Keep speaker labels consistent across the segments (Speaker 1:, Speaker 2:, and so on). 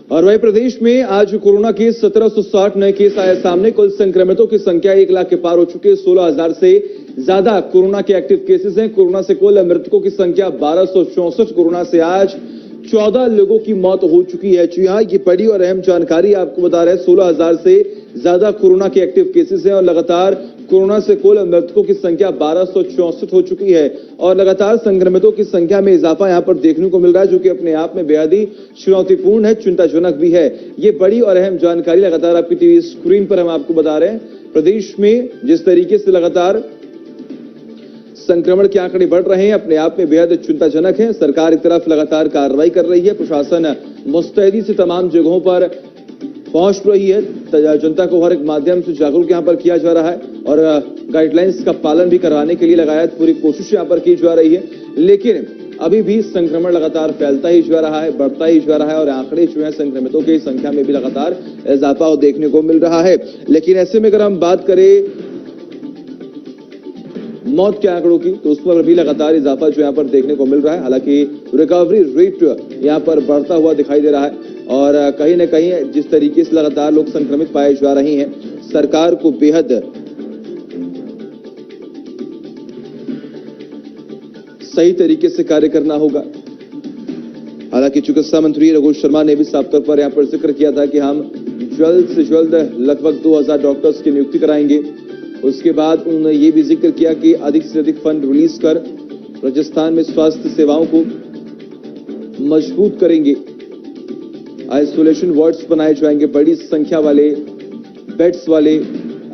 Speaker 1: और वहीं प्रदेश में आज कोरोना के 1760 नए केस आए सामने। कुल संक्रमितों की संख्या 1 लाख के पार हो चुकी है। 16,000 से ज्यादा कोरोना के एक्टिव केसेस हैं। कोरोना से कुल मृतकों की संख्या 1264। कोरोना से आज 14 लोगों की मौत हो चुकी है। जी हाँ, ये बड़ी और अहम जानकारी आपको बता रहे हैं। 16,000 से ज्यादा कोरोना के एक्टिव केसेस हैं और लगातार कोरोना से कुल मृतकों की संख्या 1264 हो चुकी है और लगातार संक्रमितों की संख्या में इजाफा यहां पर देखने को मिल रहा है, जो कि अपने आप में बेहद ही चुनौतीपूर्ण है, चिंताजनक भी है। ये बड़ी और अहम जानकारी लगातार आपकी टीवी स्क्रीन पर हम आपको बता रहे हैं। प्रदेश में जिस तरीके से लगातार संक्रमण के आंकड़े बढ़ रहे हैं, अपने आप में बेहद चिंताजनक है। सरकार एक तरफ लगातार कार्रवाई कर रही है, प्रशासन मुस्तैदी से तमाम जगहों पर पहुंच रही है, जनता को हर एक माध्यम से जागरूक यहां पर किया जा रहा है और गाइडलाइंस का पालन भी करवाने के लिए लगातार पूरी कोशिश यहां पर की जा रही है। लेकिन अभी भी संक्रमण लगातार फैलता ही जा रहा है, बढ़ता ही जा रहा है और आंकड़े जो है संक्रमितों की संख्या में भी लगातार इजाफा देखने को मिल रहा है। लेकिन ऐसे में अगर हम बात करें मौत के आंकड़ों की, तो उस पर भी लगातार इजाफा जो यहां पर देखने को मिल रहा है। हालांकि रिकवरी रेट यहां पर बढ़ता हुआ दिखाई दे रहा है और कहीं न कहीं जिस तरीके से लगातार लोग संक्रमित पाए जा रहे हैं, सरकार को बेहद सही तरीके से कार्य करना होगा। हालांकि चिकित्सा मंत्री रघु शर्मा ने भी साफ तौर पर यहां पर जिक्र किया था कि हम जल्द से जल्द लगभग 2000 डॉक्टर्स की नियुक्ति कराएंगे। उसके बाद उन्होंने ये भी जिक्र किया कि अधिक से अधिक फंड रिलीज कर राजस्थान में स्वास्थ्य सेवाओं को मजबूत करेंगे। आइसोलेशन वार्ड्स बनाए जाएंगे, बड़ी संख्या वाले बेड्स वाले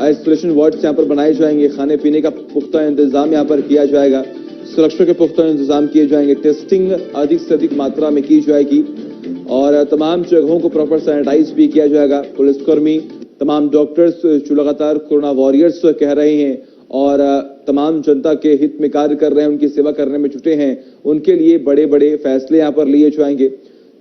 Speaker 1: आइसोलेशन वार्ड्स यहां पर बनाए जाएंगे। खाने पीने का पुख्ता इंतजाम यहां पर किया जाएगा, सुरक्षा के पुख्ता इंतजाम किए जाएंगे, टेस्टिंग अधिक से अधिक मात्रा में की जाएगी और तमाम जगहों को प्रॉपर सैनिटाइज भी किया जाएगा। पुलिसकर्मी, तमाम डॉक्टर्स जो लगातार कोरोना वॉरियर्स कह रहे हैं और तमाम जनता के हित में कार्य कर रहे हैं, उनकी सेवा करने में जुटे हैं, उनके लिए बड़े बड़े फैसले यहां पर लिए जाएंगे।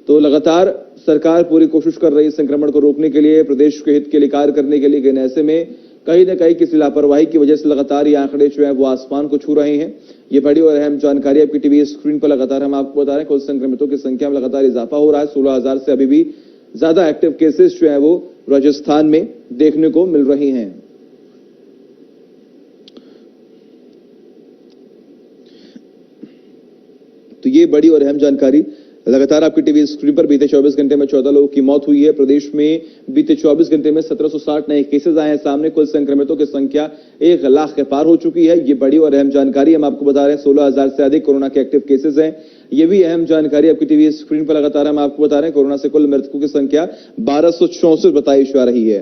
Speaker 1: तो लगातार सरकार पूरी कोशिश कर रही है संक्रमण को रोकने के लिए, प्रदेश के हित के लिए कार्य करने के लिए। लेकिन ऐसे में कहीं न कहीं किसी लापरवाही की वजह से लगातार ये आंकड़े जो है वो आसमान को छू रहे हैं। ये बड़ी और अहम जानकारी आपकी टीवी स्क्रीन पर लगातार हम आपको बता रहे हैं। कुल संक्रमितों की संख्या में लगातार इजाफा हो रहा है। 16,000 से अभी भी ज्यादा एक्टिव केसेस जो है वो राजस्थान में देखने को मिल रही हैं। तो ये बड़ी और अहम जानकारी लगातार आपकी टीवी स्क्रीन पर। बीते 24 घंटे में 14 लोगों की मौत हुई है। प्रदेश में बीते 24 घंटे में 1760 नए केसेस आए हैं सामने। कुल संक्रमितों की संख्या 1 लाख के पार हो चुकी है। ये बड़ी और अहम जानकारी हम आपको बता रहे हैं। 16,000 से अधिक कोरोना के एक्टिव केसेस हैं। ये भी अहम जानकारी आपकी टीवी स्क्रीन पर लगातार हम आपको बता रहे हैं। कोरोना से कुल मृतकों की संख्या 1264 बताई जा रही है।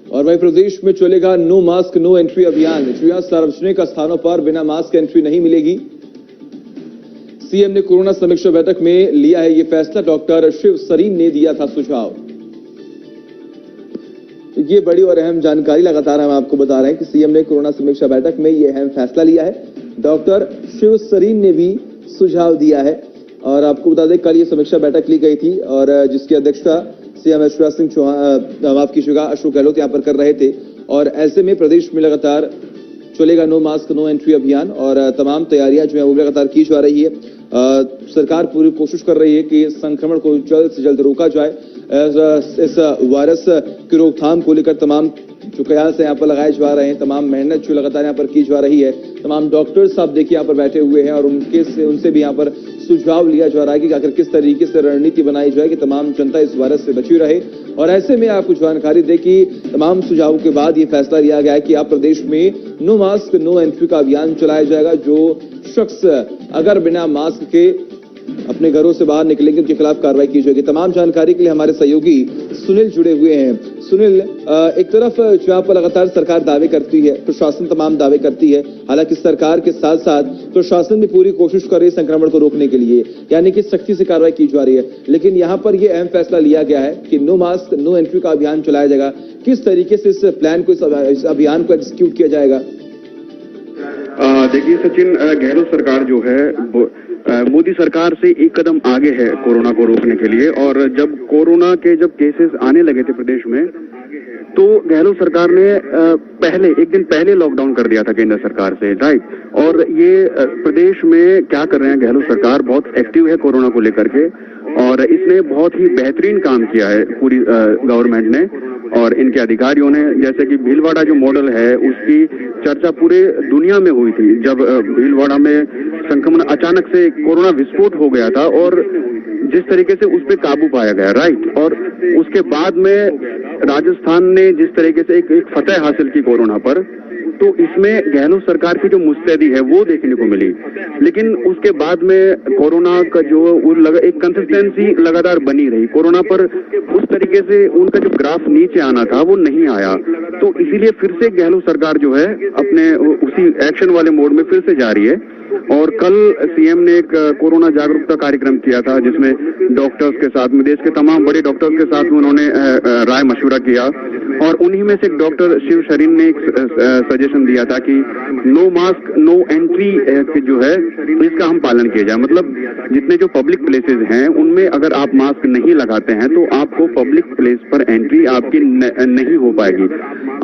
Speaker 1: और वहीं प्रदेश में चलेगा नो मास्क नो एंट्री अभियान। सार्वजनिक स्थानों पर बिना मास्क एंट्री नहीं मिलेगी। सीएम ने कोरोना समीक्षा बैठक में लिया है ये फैसला। डॉक्टर शिव सरीन ने दिया था सुझाव। ये बड़ी और अहम जानकारी लगातार हम आपको बता रहे हैं कि सीएम ने कोरोना समीक्षा बैठक में ये अहम फैसला लिया है। डॉक्टर शिव सरीन ने भी सुझाव दिया है और आपको बता दें कल ये समीक्षा बैठक ली गई थी और जिसकी अध्यक्षता सीएम शिवराज सिंह चौहान, माफ कीजिएगा, अशोक गहलोत यहां पर कर रहे थे। और ऐसे में प्रदेश में लगातार चलेगा नो मास्क नो एंट्री अभियान और तमाम तैयारियां जो है वो लगातार की जा रही है। सरकार पूरी कोशिश कर रही है कि संक्रमण को जल्द से जल्द रोका जाए। इस वायरस की रोकथाम को लेकर तमाम जो कयास यहाँ पर लगाए जा रहे हैं, तमाम मेहनत जो लगातार यहाँ पर की जा रही है, तमाम डॉक्टर्स आप देखिए यहाँ पर बैठे हुए हैं और उनसे भी यहाँ पर सुझाव लिया जा रहा है कि आखिर किस तरीके से रणनीति बनाई जाए कि तमाम जनता इस वायरस से बची रहे। और ऐसे में आपको जानकारी दे कि तमाम सुझावों के बाद ये फैसला लिया गया है कि आप प्रदेश में नो मास्क नो एंट्री का अभियान चलाया जाएगा। जो शख्स अगर बिना मास्क के अपने घरों से बाहर निकलेंगे उनके खिलाफ कार्रवाई की जाएगी। तमाम जानकारी के लिए हमारे सहयोगी सुनील जुड़े हुए हैं। सुनील, एक तरफ जहां पर लगातार सरकार दावे करती है, प्रशासन तमाम दावे करती है, हालांकि सरकार के साथ साथ प्रशासन भी पूरी कोशिश कर रही है संक्रमण को रोकने के लिए, यानी कि सख्ती से कार्रवाई की जा रही है। लेकिन यहाँ पर यह अहम फैसला लिया गया है कि नो मास्क नो एंट्री का अभियान चलाया जाएगा। किस तरीके से इस प्लान को, इस अभियान को एग्जीक्यूट किया जाएगा?
Speaker 2: देखिए सचिन, गहलोत सरकार जो है मोदी सरकार से एक कदम आगे है कोरोना को रोकने के लिए। और जब कोरोना के केसेस आने लगे थे प्रदेश में, तो गहलोत सरकार ने पहले एक दिन पहले लॉकडाउन कर दिया था केंद्र सरकार से, राइट। और ये प्रदेश में क्या कर रहे हैं गहलोत सरकार, बहुत एक्टिव है कोरोना को लेकर के, और इसने बहुत ही बेहतरीन काम किया है पूरी गवर्नमेंट ने और इनके अधिकारियों ने। जैसे कि भीलवाड़ा जो मॉडल है उसकी चर्चा पूरे दुनिया में हुई थी जब भीलवाड़ा में संक्रमण अचानक से कोरोना विस्फोट हो गया था और जिस तरीके से उस पर काबू पाया गया, राइट। और उसके बाद में राजस्थान ने जिस तरीके से एक फतह हासिल की कोरोना पर, तो इसमें गहलोत सरकार की जो मुस्तैदी है वो देखने को मिली। लेकिन उसके बाद में कोरोना का जो एक कंसिस्टेंसी लगातार बनी रही कोरोना पर, उस तरीके से उनका जो ग्राफ नीचे आना था वो नहीं आया। तो इसीलिए फिर से गहलोत सरकार जो है अपने उसी एक्शन वाले मोड में फिर से जा रही है। और कल सीएम ने एक कोरोना जागरूकता कार्यक्रम किया था जिसमें डॉक्टर्स के साथ में, देश के तमाम बड़े डॉक्टर्स के साथ में उन्होंने राय मशवरा किया। और उन्हीं में से एक डॉक्टर शिव शरीन ने एक सजेशन दिया था कि नो मास्क नो एंट्री जो है इसका हम पालन किया जाए। मतलब जितने जो पब्लिक प्लेसेस हैं उनमें अगर आप मास्क नहीं लगाते हैं तो आपको पब्लिक प्लेस पर एंट्री आपकी नहीं हो पाएगी,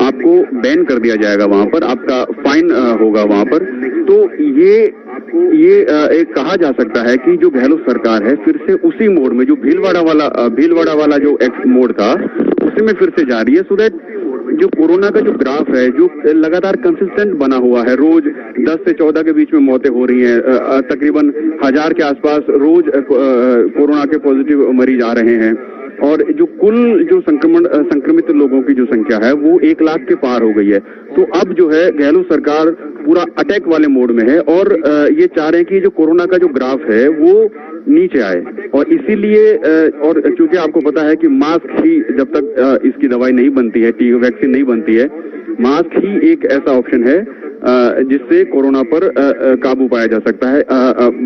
Speaker 2: आपको बैन कर दिया जाएगा, वहां पर आपका फाइन होगा वहां पर। तो ये एक कहा जा सकता है कि जो गहलोत सरकार है फिर से उसी मोड में जो भीलवाड़ा वाला जो मोड था उसी में फिर से जा रही है, सो दैट जो कोरोना का जो ग्राफ है जो लगातार कंसिस्टेंट बना हुआ है, रोज 10 से 14 के बीच में मौतें हो रही हैं, तकरीबन 1000 के आसपास रोज कोरोना के पॉजिटिव मरीज आ रहे हैं, और जो कुल जो संक्रमित लोगों की जो संख्या है वो 1 लाख के पार हो गई है। तो अब जो है गहलोत सरकार पूरा अटैक वाले मोड में है और ये चाह रहे हैं कि जो कोरोना का जो ग्राफ है वो नीचे आए। और इसीलिए और चूंकि आपको पता है कि मास्क ही जब तक इसकी दवाई नहीं बनती है, वैक्सीन नहीं बनती है, मास्क ही एक ऐसा ऑप्शन है जिससे कोरोना पर काबू पाया जा सकता है,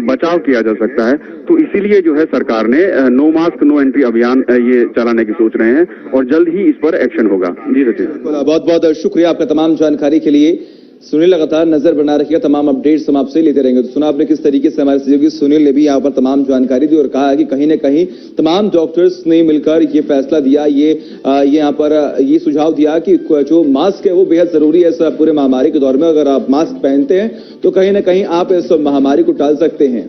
Speaker 2: बचाव किया जा सकता है। तो इसीलिए जो है सरकार ने नो मास्क नो एंट्री अभियान ये चलाने की सोच रहे हैं और जल्द ही इस पर एक्शन होगा। जी सचिन,
Speaker 1: बहुत बहुत शुक्रिया आपका तमाम जानकारी के लिए। सुनील लगातार नजर बना रखिएगा, तमाम अपडेट्स हम आपसे लेते रहेंगे। तो सुना आपने किस तरीके से हमारे सहयोगी सुनील ने भी यहाँ पर तमाम जानकारी दी और कहा है कि कहीं न कहीं तमाम डॉक्टर्स ने मिलकर ये फैसला दिया, ये यहाँ पर ये सुझाव दिया कि जो मास्क है वो बेहद जरूरी है इस पूरे महामारी के दौर में। अगर आप मास्क पहनते हैं तो कहीं न कहीं आप इस महामारी को टाल सकते हैं।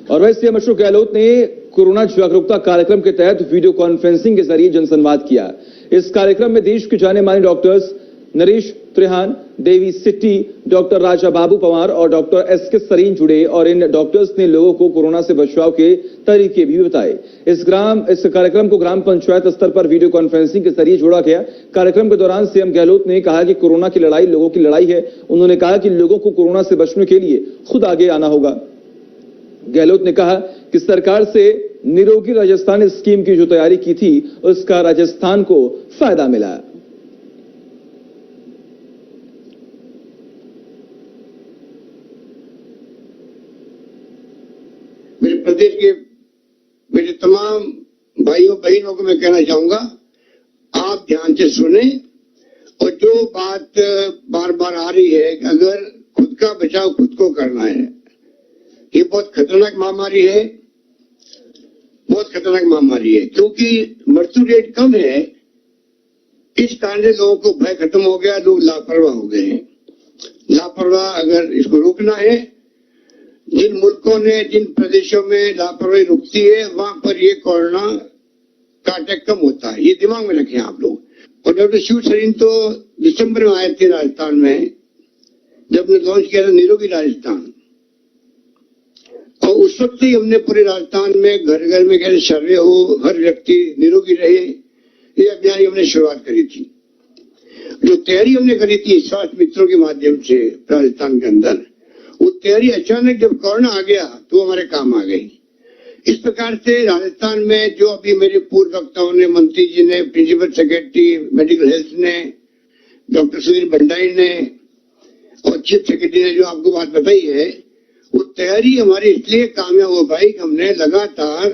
Speaker 1: और वैसे सीएम अशोक गहलोत ने कोरोना जागरूकता कार्यक्रम के तहत वीडियो कॉन्फ्रेंसिंग के जरिए जनसंवाद किया। इस कार्यक्रम में देश के जाने माने डॉक्टर्स नरेश त्रिहान, देवी सिट्टी, डॉक्टर राजा बाबू पवार और डॉक्टर एसके सरीन जुड़े और इन डॉक्टर्स ने लोगों को कोरोना से बचाव के तरीके भी बताए। इस कार्यक्रम को ग्राम पंचायत स्तर पर वीडियो कॉन्फ्रेंसिंग के जरिए जोड़ा गया। कार्यक्रम के दौरान सीएम गहलोत ने कहा कि कोरोना की लड़ाई लोगों की लड़ाई है। उन्होंने कहा कि लोगों को कोरोना से बचने के लिए खुद आगे आना होगा। गहलोत ने कहा कि सरकार से निरोगी राजस्थान स्कीम की जो तैयारी की थी उसका राजस्थान को फायदा मिला।
Speaker 3: मेरे प्रदेश के मेरे तमाम भाइयों बहनों को मैं कहना चाहूंगा, आप ध्यान से सुने और जो बात बार बार आ रही है कि अगर खुद का बचाव खुद को करना है, ये बहुत खतरनाक महामारी है, बहुत खतरनाक महामारी है। क्योंकि मृत्यु रेट कम है, इस कारण से लोगों को भय खत्म हो गया, लोग लापरवाह हो गए हैं। लापरवाह अगर इसको रोकना है, जिन मुल्कों ने जिन प्रदेशों में लापरवाही रुकती है वहां पर ये कोरोना का अटैक कम होता है, ये दिमाग में रखें आप लोग। और डॉक्टर शिव शरीन तो दिसंबर में आए थे राजस्थान में, जब ने लॉन्च किया था निरोगी राजस्थान, और उस वक्त ही हमने पूरे राजस्थान में घर घर में कैसे सर्वे हो, हर व्यक्ति निरोगी रहे, ये अभियान हमने शुरुआत करी थी। जो तैयारी हमने करी थी स्वास्थ्य मित्रों के माध्यम से राजस्थान के अंदर, वो तैयारी अचानक जब कोरोना आ गया तो हमारे काम आ गई। इस प्रकार से राजस्थान में जो अभी मेरे पूर्व वक्ताओं ने, मंत्री जी ने, प्रिंसिपल सेक्रेटरी मेडिकल हेल्थ ने, डॉक्टर सुधीर भंडारी ने और चीफ सेक्रेटरी ने जो आपको बात बताई है, वो तैयारी हमारी इसलिए कामयाब हो पाई कि हमने लगातार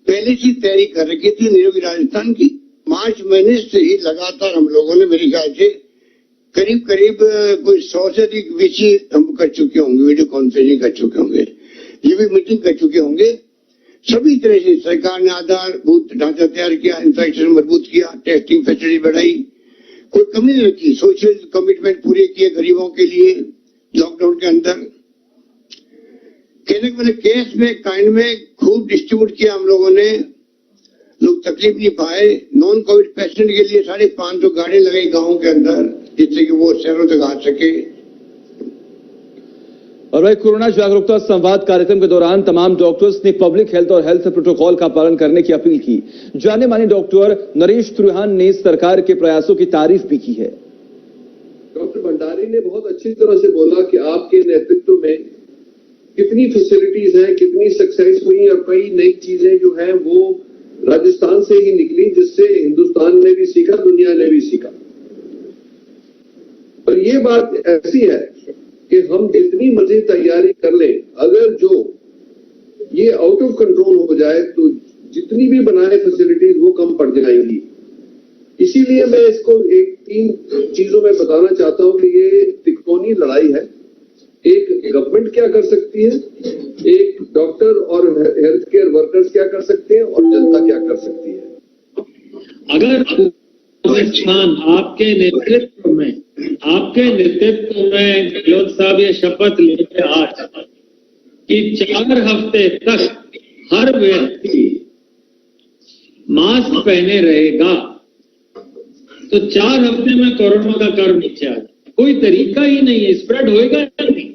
Speaker 3: पहले से तैयारी कर रखी थी निरोगी राजस्थान की। मार्च महीने से ही लगातार हम लोगों ने मेरे ख्याल से करीब करीब कोई 100 से अधिक वीसी हम कर चुके होंगे, वीडियो कॉन्फ्रेंसिंग कर चुके होंगे, ये भी मीटिंग कर चुके होंगे, सभी तरह से सरकार ने आधारभूत ढांचा तैयार किया, इंफ्रास्ट्रक्चर मजबूत किया, टेस्टिंग फैसिलिटी बढ़ाई, कोई कमी नहीं रखी, सोशल कमिटमेंट पूरे किए गरीबों के लिए लॉकडाउन के अंदर। कहने के मतलब कैश में काइंड में खूब डिस्ट्रीब्यूट किया हम लोगों ने, लोग तकलीफ नहीं पाए। नॉन कोविड पेशेंट के लिए 550 गाड़ी लगाई गाँव के अंदर, जिससे कि वो शहरों तक आ सके।
Speaker 1: और वही कोरोना जागरूकता संवाद कार्यक्रम के दौरान तमाम डॉक्टर्स ने पब्लिक हेल्थ और हेल्थ प्रोटोकॉल का पालन करने की अपील की। जाने माने डॉक्टर नरेश त्रिहान ने सरकार के प्रयासों की तारीफ भी की है।
Speaker 4: डॉक्टर भंडारी ने बहुत अच्छी तरह से बोला कि आपके नेतृत्व में कितनी फैसिलिटीज हैं, कितनी सक्सेस हुई और कई नई चीजें जो हैं वो राजस्थान से ही निकली, जिससे हिंदुस्तान ने भी सीखा, दुनिया ने भी सीखा। और ये बात ऐसी है कि हम जितनी मर्जी तैयारी कर लें, अगर जो ये आउट ऑफ कंट्रोल हो जाए तो जितनी भी बनाए फैसिलिटीज वो कम पड़ जाएंगी। इसीलिए मैं इसको 3 चीजों में बताना चाहता हूं कि ये त्रिकोणीय लड़ाई है। एक गवर्नमेंट क्या कर सकती है, एक डॉक्टर और हेल्थ केयर वर्कर्स क्या कर सकते हैं और जनता क्या कर सकती है।
Speaker 5: अगर राजस्थान आपके नेतृत्व में गहलोत साहब ये शपथ लेते आज कि 4 हफ्ते तक हर व्यक्ति मास्क पहने रहेगा, तो 4 हफ्ते में कोरोना का कर्व नीचे आ जाए। कोई तरीका ही नहीं है, स्प्रेड होएगा ही नहीं।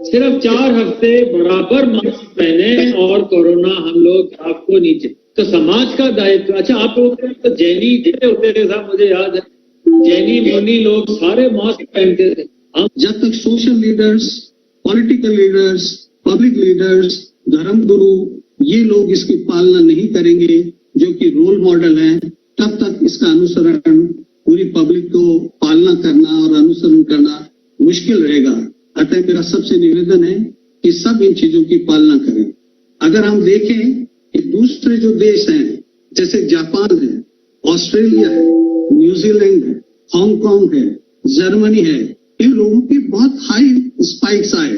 Speaker 5: सिर्फ 4 हफ्ते बराबर मास्क पहने और कोरोना हम लोग आपको नीचे। तो समाज का दायित्व। अच्छा, आप लोग तो जैनी होते थे साहब, मुझे याद है जैनी मुनि लोग सारे मास्क पहनते थे। हम
Speaker 6: जब तक social leaders, political leaders, public leaders, धर्मगुरु ये लोग इसकी पालना नहीं करेंगे जो कि रोल मॉडल हैं, तब तक इसका अनुसरण पूरी पब्लिक को पालना करना और अनुसरण करना मुश्किल रहेगा। अतः मेरा सबसे निवेदन है कि सब इन चीजों की पालना करें। अगर हम देखें कि दूसरे जो देश हैं जैसे जापान है, ऑस्ट्रेलिया है, न्यूजीलैंड है, हांगकांग है, जर्मनी है, इन लोगों की बहुत हाई स्पाइक्स आए।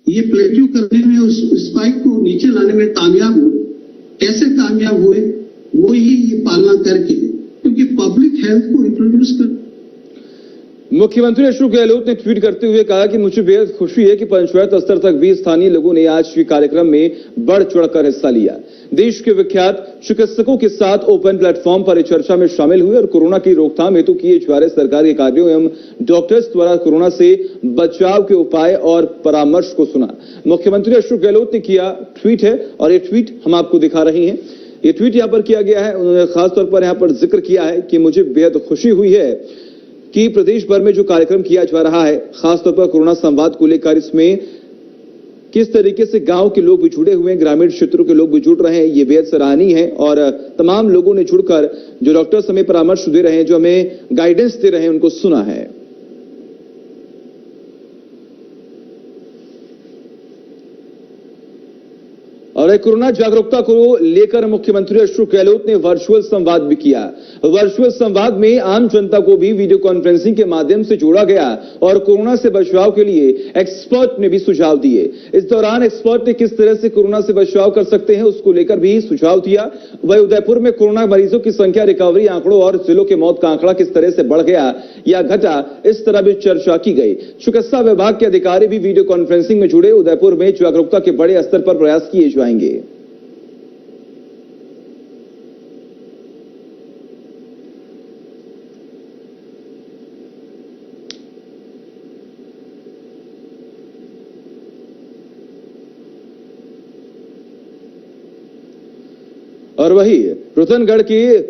Speaker 6: ये प्लेट्यू करने में, उस स्पाइक को नीचे लाने में कामयाब हुए। कैसे कामयाब हुए? वो ही ये पालना करके, क्योंकि पब्लिक हेल्थ को इंट्रोड्यूस कर।
Speaker 1: मुख्यमंत्री अशोक गहलोत ने ट्वीट करते हुए कहा कि मुझे बेहद खुशी है कि पंचायत स्तर तक भी स्थानीय लोगों ने आज के कार्यक्रम में बढ़ चढ़कर हिस्सा लिया। देश के विख्यात चिकित्सकों के साथ ओपन प्लेटफॉर्म पर चर्चा में शामिल हुए और कोरोना की रोकथाम हेतु किए जा रहे सरकारी कार्यों एवं डॉक्टर्स द्वारा कोरोना से बचाव के उपाय और परामर्श को सुना। मुख्यमंत्री अशोक गहलोत ने किया ट्वीट है और ये ट्वीट हम आपको दिखा रहे हैं। ये ट्वीट यहां पर किया गया है। उन्होंने खासतौर पर यहां पर जिक्र किया है कि मुझे बेहद खुशी हुई है कि प्रदेश भर में जो कार्यक्रम किया जा रहा है, खासतौर पर कोरोना संवाद को लेकर, इसमें किस तरीके से गांव के लोग भी जुड़े हुए हैं, ग्रामीण क्षेत्रों के लोग भी जुड़ रहे हैं, ये बेहद सराहनीय है। और तमाम लोगों ने जुड़कर जो डॉक्टर्स हमें परामर्श दे रहे हैं, जो हमें गाइडेंस दे रहे हैं, उनको सुना है। और कोरोना जागरूकता को लेकर मुख्यमंत्री अशोक गहलोत ने वर्चुअल संवाद भी किया। वर्चुअल संवाद में आम जनता को भी वीडियो कॉन्फ्रेंसिंग के माध्यम से जोड़ा गया और कोरोना से बचाव के लिए एक्सपर्ट ने भी सुझाव दिए। इस दौरान एक्सपर्ट ने किस तरह से कोरोना से बचाव कर सकते हैं उसको लेकर भी सुझाव दिया। वही उदयपुर में कोरोना मरीजों की संख्या, रिकवरी आंकड़ों और जिलों के मौत का आंकड़ा किस तरह से बढ़ गया या घटा, इस तरह भी चर्चा की गई। चिकित्सा विभाग के अधिकारी भी वीडियो कॉन्फ्रेंसिंग में जुड़े। उदयपुर में जागरूकता के बड़े स्तर पर प्रयास किए जाएंगे। और वही रुतनगढ़ की